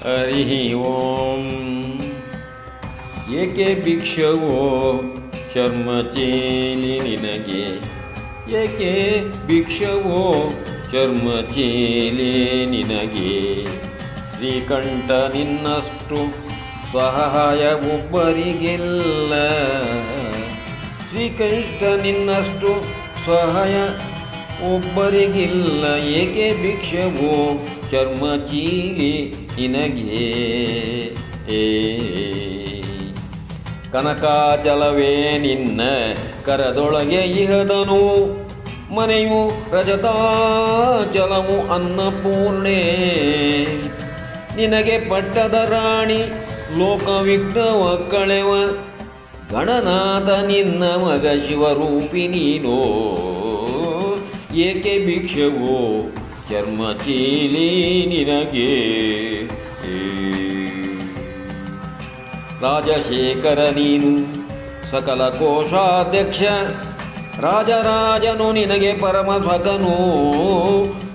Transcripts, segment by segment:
ಹರಿ ಓಂ. ಏಕೆ ಭಿಕ್ಷವೋ ಚರ್ಮಚೇಲಿ ನಿನಗೆ, ಏಕೆ ಭಿಕ್ಷವೋ ಚರ್ಮಚೇಲಿ ನಿನಗೆ, ಶ್ರೀಕಂಠ ನಿನ್ನಷ್ಟು ಸಹಾಯ ಒಬ್ಬರಿಗಿಲ್ಲ, ಶ್ರೀಕಂಠ ನಿನ್ನಷ್ಟು ಸಹಾಯ ಒಬ್ಬರಿಗಿಲ್ಲ, ಏಕೆ ಭಿಕ್ಷವೋ ಚರ್ಮಚೀಲಿ ನಿನಗೆ. ಕನಕಾಚಲವೇ ನಿನ್ನ ಕರದೊಳಗೆ ಇಹದನು, ಮನೆಯು ರಜತಾಚಲವು ಅನ್ನಪೂರ್ಣೆ, ನಿನಗೆ ಪಟ್ಟದ ರಾಣಿ ಲೋಕವಿಘ್ನವ ಕಳೆವ, ಗಣನಾಥ ನಿನ್ನ ಮಗ ಶಿವರೂಪಿ ನೀನೋ, ಏಕೆ ಭಿಕ್ಷವೋ ಚರ್ಮಚೀಲಿ ನಿನಗೆ. ರಾಜಶೇಖರ ನೀನು ಸಕಲ ಕೋಶಾಧ್ಯಕ್ಷ, ರಾಜರಾಜನು ನಿನಗೆ ಪರಮ ಸಖನು,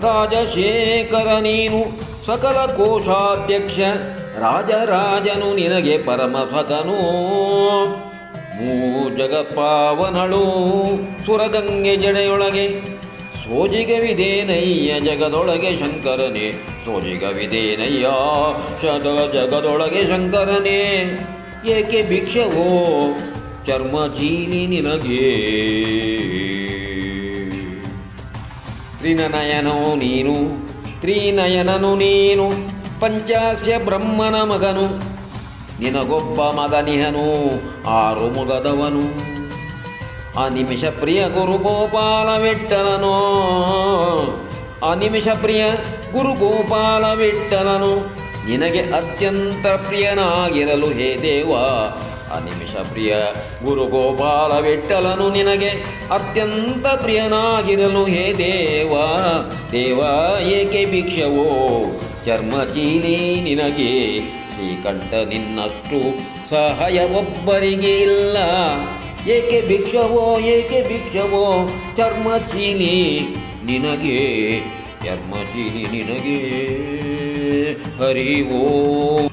ರಾಜಶೇಖರ ನೀನು ಸಕಲ ಕೋಶಾಧ್ಯಕ್ಷ, ರಾಜರಾಜನು ನಿನಗೆ ಪರಮ ಸಖನು. ಜಗತ್ಪಾವನಳು ಸುರಗಂಗೆ ಜಡೆಯೊಳಗೆ, ಸೋಜಿಗವಿದೇನಯ್ಯ ಜಗದೊಳಗೆ ಶಂಕರನೇ, ಸೋಜಿಗವಿದೇನಯ್ಯ ಜಗದೊಳಗೆ ಶಂಕರನೇ, ಏಕೆ ಭಿಕ್ಷವೋ ಚರ್ಮಚೀಲಿ ನಿನಗೆ. ತ್ರಿನಯನೋ ನೀನು ತ್ರಿನಯನನು ನೀನು, ಪಂಚಾಸ್ಯ ಬ್ರಹ್ಮನ ಮಗನು, ನಿನಗೊಬ್ಬ ಮಗನಿಹನು ಆರು ಮುಗದವನು, ಅನಿಮಿಷ ಪ್ರಿಯ ಗುರು ಗೋಪಾಲ ವಿಠ್ಠಲನು, ಅನಿಮಿಷ ಪ್ರಿಯ ಗುರು ಗೋಪಾಲ ವಿಠ್ಠಲನು, ನಿನಗೆ ಅತ್ಯಂತ ಪ್ರಿಯನಾಗಿರಲು ಹೇ ದೇವ, ಅನಿಮಿಷ ಪ್ರಿಯ ಗುರು ಗೋಪಾಲ ವಿಠ್ಠಲನು, ನಿನಗೆ ಅತ್ಯಂತ ಪ್ರಿಯನಾಗಿರಲು ಹೇ ದೇವ. ದೇವ ಏಕೆ ಭಿಕ್ಷವೋ ಚರ್ಮಚೀಲಿ ನಿನಗೆ, ಶ್ರೀಕಂಠ ನಿನ್ನಷ್ಟು ಸಹಾಯ ಒಬ್ಬರಿಗೆ ಇಲ್ಲ, ಏಕೆ ಭಿಕ್ಷವೋ ಏಕೆ ಭಿಕ್ಷವೋ ಚರ್ಮಚೀಲಿ ನಿನಗೆ, ಚರ್ಮಚೀಲಿ ನಿನಗೆ. ಹರಿ ಓಂ.